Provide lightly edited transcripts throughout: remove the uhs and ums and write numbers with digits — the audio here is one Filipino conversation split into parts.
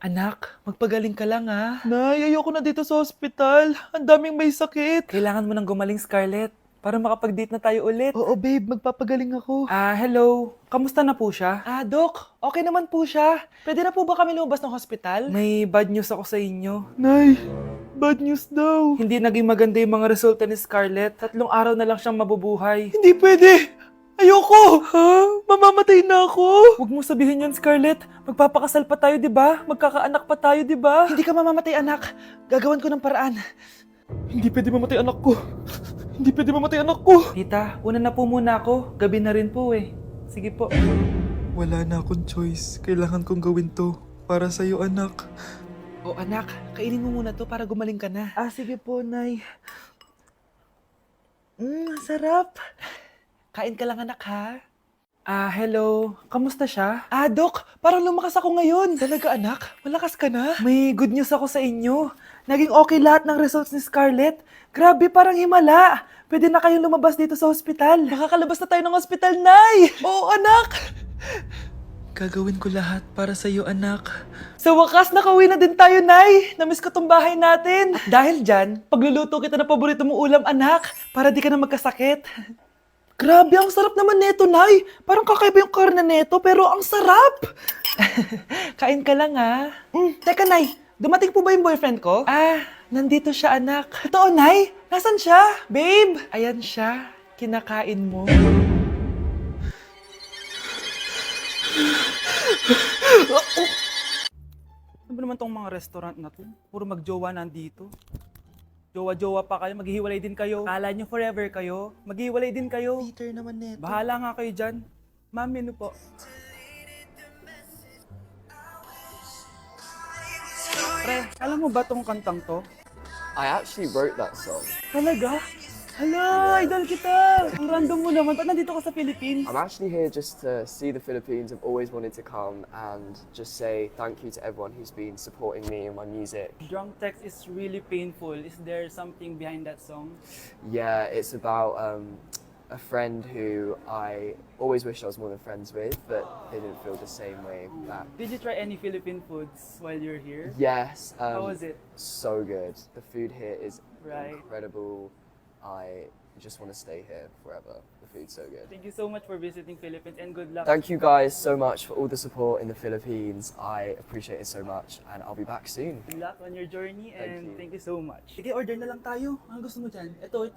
Anak, magpagaling ka lang ha. Nay, ayoko na dito sa ospital. Ang daming may sakit. Kailangan mo nang gumaling, Scarlett, para makapag-date na tayo ulit. Oo, babe. Magpapagaling ako. Hello. Kamusta na po siya? Doc. Okay naman po siya. Pwede na po ba kami lumabas ng hospital? May bad news ako sa inyo. Nay, bad news daw. Hindi naging maganda yung mga resulta ni Scarlett. 3 araw na lang siyang mabubuhay. Hindi pwede! Ayoko! Ha? Mamamatay na ako! Huwag mo sabihin yun, Scarlett. Magpapakasal pa tayo, di ba? Magkakaanak pa tayo, di ba? Hindi ka mamamatay, anak. Gagawan ko ng paraan. Hindi pwede mamatay anak ko. Hindi pwede mamatay anak ko. Tita, una na po muna ako. Gabi na rin po eh. Sige po. Wala na akong choice. Kailangan kong gawin to. Para sa'yo, anak. O anak, kainin mo muna to para gumaling ka na. Sige po, Nay. Sarap. Kain ka lang, anak, ha? Hello. Kamusta siya? Doc, parang lumakas ako ngayon. Talaga, anak? Malakas ka na? May good news ako sa inyo. Naging okay lahat ng results ni Scarlett. Grabe, parang himala. Pwede na kayong lumabas dito sa ospital. Makakalabas na tayo ng ospital, Nay! Oo, anak! Gagawin ko lahat para sa iyo, anak. Sa wakas, nakauwi na din tayo, Nay. Namiss ko tong bahay natin. At dahil dyan, pagluluto kita ng paborito mong ulam, anak, para di ka na magkasakit. Grabe, ang sarap naman neto, Nay. Parang kakaiba yung karne neto, pero ang sarap. Kain ka lang, ha? Teka, Nay. Dumating po ba yung boyfriend ko? Nandito siya, anak. Totoo, Nay? Nasaan siya? Babe! Ayan siya. Kinakain mo. Ano ba naman tong mga restaurant na to? Puro magjowa nandito. Jowa-jowa pa kayo, maghihiwalay din kayo. Akala nyo forever kayo, maghihiwalay din kayo. Peter naman neto. Bahala nga kayo dyan. Ma'am, menu po. Pre, alam mo ba tong kantang to? I actually wrote that song. Talaga? Hala, idol kita! Ang random mo naman. Ba't nandito ka sa Philippines? I'm actually here just to see the Philippines. I've always wanted to come and just say thank you to everyone who's been supporting me and my music. Drunk text is really painful. Is there something behind that song? Yeah, it's about a friend who I always wished I was more than friends with, but they didn't feel the same way back. Did you try any Philippine foods while you're here? Yes. How was it? So good. The food here is Right. incredible. I just want to stay here forever. The food's so good. Thank you so much for visiting Philippines and good luck. Thank you guys so much for all the support in the Philippines. I appreciate it so much and I'll be back soon. Good luck on your journey and you. thank you so much. Sige, order na lang tayo. Ano gusto mo dyan? Ito,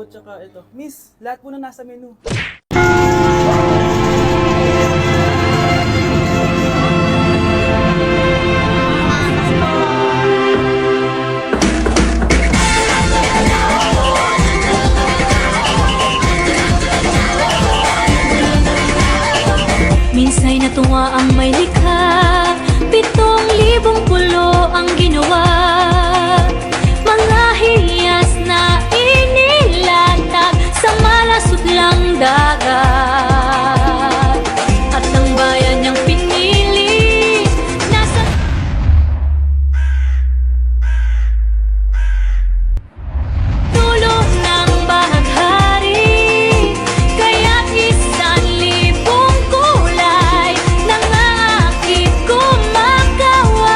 tsaka ito. Miss, lahat po na nasa menu. Minsa'y natuwa ang may likha, 7,000 pulo ang ginawa. Mga hiyas na inilatag sa malasutlang dagat. At ang bayan niyang pinili, nasa dulo ng bahaghari. Kaya't 1,000 kulay nangangakit kumakaway.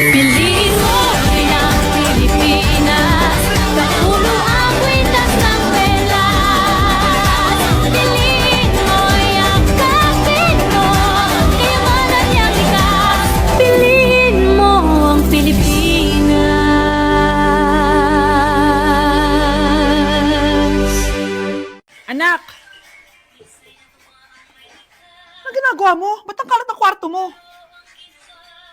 Piliin mo rin ang Pilipinas, kapulo ang kwintas ng pelas. Piliin mo yakapin mo, kayamanan niyang likas. Piliin mo ang Pilipinas. Anak! Ano ginagawa mo? Ba't ang kalat ng kwarto mo?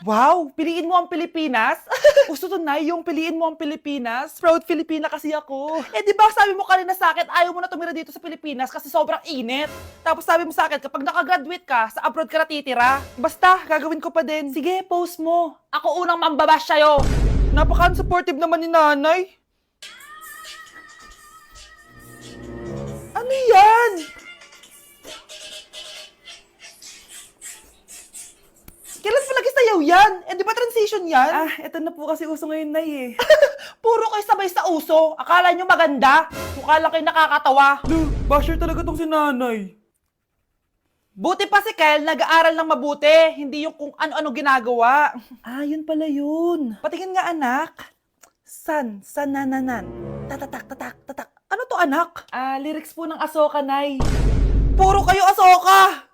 Wow! Piliin mo ang Pilipinas? Gusto to, Nay, yung piliin mo ang Pilipinas? Proud Filipina kasi ako. Di ba sabi mo kanina sa akin, ayaw mo na tumira dito sa Pilipinas kasi sobrang init. Tapos sabi mo sa akin, kapag nakagraduate ka, sa abroad ka na titira. Basta, gagawin ko pa din. Sige, post mo. Ako unang mambabash sa'yo. Napaka-supportive naman ni nanay. Ano yan? Kailan palagi sayaw yan? Di ba transition yan? Eto na po kasi uso ngayon, Nay eh. Puro kayo sabay sa uso. Akala nyo maganda? Mukha lang kayo nakakatawa. Basher talaga tong si nanay. Buti pa si Kyle, nag-aaral ng mabuti, hindi yung kung ano-ano ginagawa. Ah, yun pala yun. Patingin nga anak. Sanananan. Tatak. Ano to anak? Ah, lyrics po ng Asoka, Nay. Puro kayo Asoka!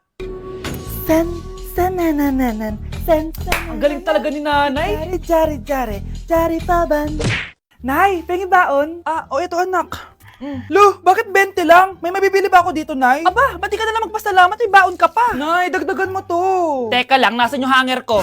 Sanananan. Ang galing talaga ni nanay. Jari paban. Nay, pengi baon? Ah, o ito anak. Lu, bakit 20 lang? May mabibili ba ako dito, Nay? Aba, ba't di ka na lang magpasalamat? May baon ka pa. Nay, dagdagan mo to. Teka lang, nasan yung hanger ko?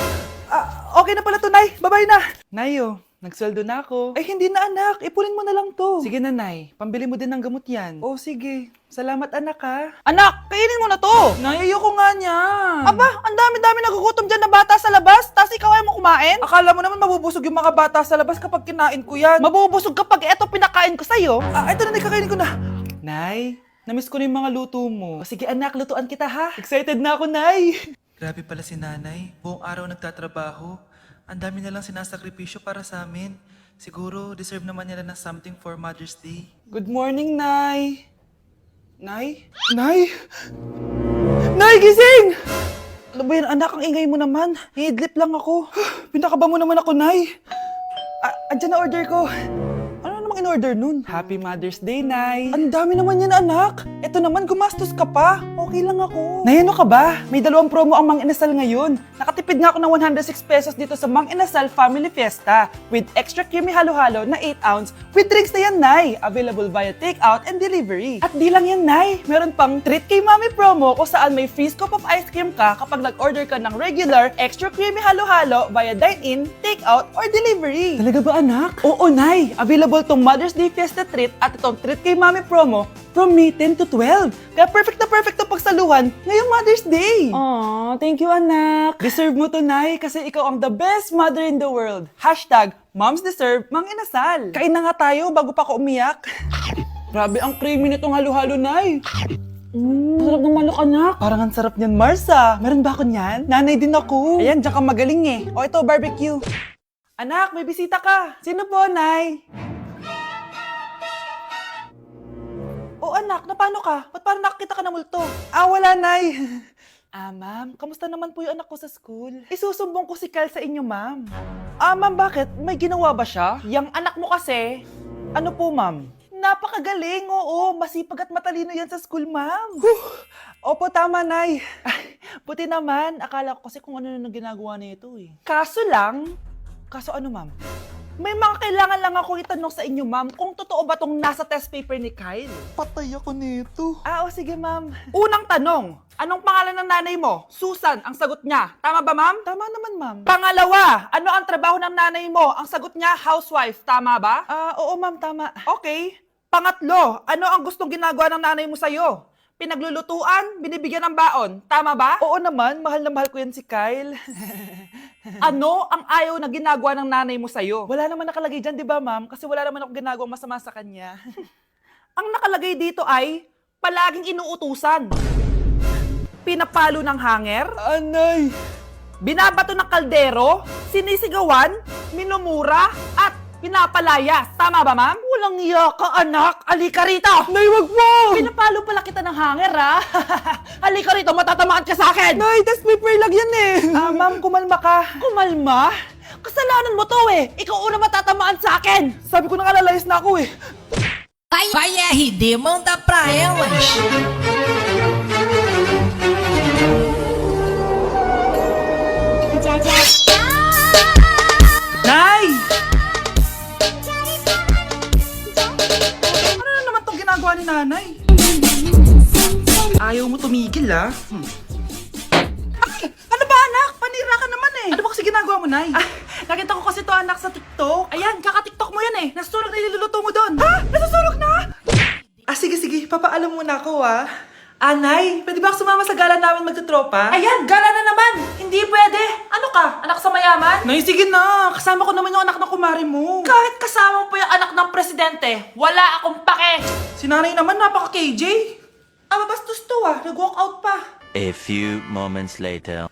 Ah, okay na pala to, Nay. Bye-bye na. Nayo, nagsweldo na ako. Ay, hindi na anak. Ipunin mo na lang to. Sige na, Nay. Pambili mo din ng gamot yan. Oh, sige. Salamat, anak, ha. Anak, kainin mo na to. Nay, ayoko nga niyan. Aba, ang dami-dami nagugutom dyan na bata sa labas, tas ikaw ay mo kumain? Akala mo naman mabubusog yung mga bata sa labas kapag kinain ko yan. Mabubusog kapag eto pinakain ko sa'yo. Ah, eto na, kakainin ko na. Nay, namiss ko na yung mga luto mo. O, sige anak, lutuan kita ha. Excited na ako, Nay. Grabe pala si nanay. Buong araw nagtatrabaho. Ang dami na lang sinasakripisyo para sa amin. Siguro, deserve naman nila ng something for Mother's Day. Good morning, Nay. Nay? Nay? Nay, gising! Ano ba yan, anak? Ang ingay mo naman. Hihidlip lang ako. Pinakaba mo naman ako, Nay. Andyan na order ko. Ano namang in-order nun? Happy Mother's Day, Nay. Ang dami naman yan, anak. Ito naman, gumastos ka pa. Okay lang ako. Nay, ano ka ba? May 2 promo ang Mang Inasal ngayon. Nakatipid nga ako ng 106 pesos dito sa Mang Inasal Family Fiesta with extra creamy halo-halo na 8 ounce with drinks na yan, Nay. Available via takeout and delivery. At di lang yan, Nay. Meron pang Treat kay Mami promo kung saan may free scoop of ice cream ka kapag nag-order ka ng regular extra creamy halo-halo via dine-in, takeout, or delivery. Talaga ba, anak? Oo, Nay. Available tong Mother's Day Fiesta Treat at itong Treat kay Mami promo from May 10 to 12. Kaya perfect na pagsaluhan ngayong Mother's Day. Aww, thank you, anak. Deserve mo to, Nay, kasi ikaw ang the best mother in the world. Hashtag, Moms Deserve Mang Inasal. Kain na nga tayo bago pa ako umiyak. Grabe ang creamy nitong halo-halo, Nay. Sarap ng manok, anak. Parang ang sarap niyan, Marsa. Meron ba ako niyan? Nanay din ako. Ayan, diyan ka magaling eh. O ito, barbecue. Anak, may bisita ka. Sino po, Nay? O anak, na paano ka? Ba't parang nakakita ka ng multo? Ah, wala, Nay. Ah, ma'am, kamusta naman po yung anak ko sa school? Isusumbong ko si Kyle sa inyo, ma'am. Ah, ma'am, bakit? May ginawa ba siya? Yang anak mo kasi. Ano po, ma'am? Napakagaling, oo. Masipag at matalino yan sa school, ma'am. Opo, tama, Nay. Buti naman. Akala ko kasi kung ano na ginagawa nito eh. Kaso ano, ma'am? May mga kailangan lang ako itanong sa inyo, ma'am, kung totoo ba tong nasa test paper ni Kyle. Patay ako nito. Ah, o sige, ma'am. Unang tanong, anong pangalan ng nanay mo? Susan, ang sagot niya. Tama ba, ma'am? Tama naman, ma'am. Pangalawa, ano ang trabaho ng nanay mo? Ang sagot niya, housewife. Tama ba? Ah, oo, ma'am, tama. Okay. Pangatlo, ano ang gustong ginagawa ng nanay mo sa'yo? Pinaglulutuan, binibigyan ng baon. Tama ba? Oo naman, mahal na mahal ko yan si Kyle. Ano ang ayaw na ginagawa ng nanay mo sa'yo? Wala naman nakalagay dyan, di ba, ma'am? Kasi wala naman ako ginagawang masama sa kanya. Ang nakalagay dito ay palaging inuutusan. Pinapalo ng hanger. Anay! Binabato ng kaldero, sinisigawan, minumura, at pinapalayas. Tama ba, ma'am? Walang iya ka, anak. Halika rito. Nay, wag mo. Pinapalo pala kita ng hanger, ha? Halika rito, matatamaan ka sa akin. Nay, test paper lang yan eh. Ah, ma'am, kumalma ka. Kumalma? Kasalanan mo to eh. Ikaw una matatamaan sa akin. Sabi ko na kalalayas na ako eh. Vai RD, manda pra elas. Nay! Ano na naman itong ginagawa ni nanay? Ayaw mo tumigil, ah. Ay! Ano ba, anak? Panira ka naman eh. Ano ba kasi ginagawa mo, Nay? Nakita ko kasi to, anak, sa TikTok. Ayan, kaka-TikTok mo yan eh. Nasusunog na niluluto mo doon. Ha? Nasusunog na? Sige. Papaalam muna ako, ah. Nay, pwede ba ako sumama sa gala namin magtutropa? Ayan, gala na naman! Hindi pwede! Ano ka? Anak sa mayaman? Nay, sige na! Kasama ko naman yung anak ng kumari mo. Kahit kasama mo pa yung anak ng presidente, wala akong pake! Si nanay naman, napaka-KJ. Bastos to ah, nag-walk out pa. A few moments later.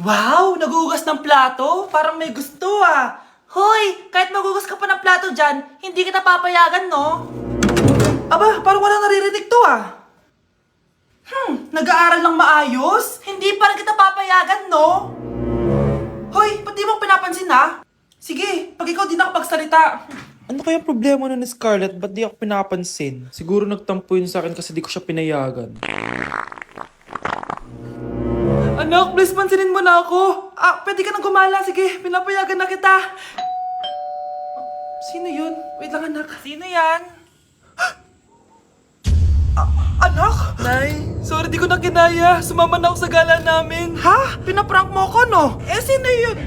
Wow, nagugas ng plato? Parang may gusto ah. Hoy, kahit magugas ka pa ng plato dyan, hindi kita papayagan, no? Parang wala naririnig to ah. Nag-aaral ng maayos? Hindi pa rin kita papayagan, no? Hoy, ba't di mo ako pinapansin, ha? Sige, pag ikaw di nakapagsalita. Ano kaya problema na ni Scarlett? Ba't di ako pinapansin? Siguro nagtampo yun sa akin kasi di ko siya pinayagan. Anak, please pansinin mo na ako. Pwede ka nang gumala. Sige, pinapayagan na kita. Sino yun? Wait lang, anak. Sino yan? Anak? Nay, sorry di ko na kinaya. Sumama na ako sa gala namin. Ha? Pinaprank mo ako, no? Sino yun?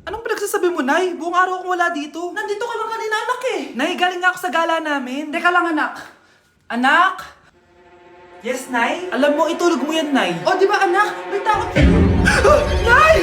Anong pinagsasabi mo, Nay? Buong araw akong wala dito. Nandito ka lang kanina, anak eh. Nay, galing nga ako sa gala namin. Teka lang, anak. Anak? Yes, Nay? Alam mo, itulog mo yan, Nay. O, di ba, anak? May takot. Nay!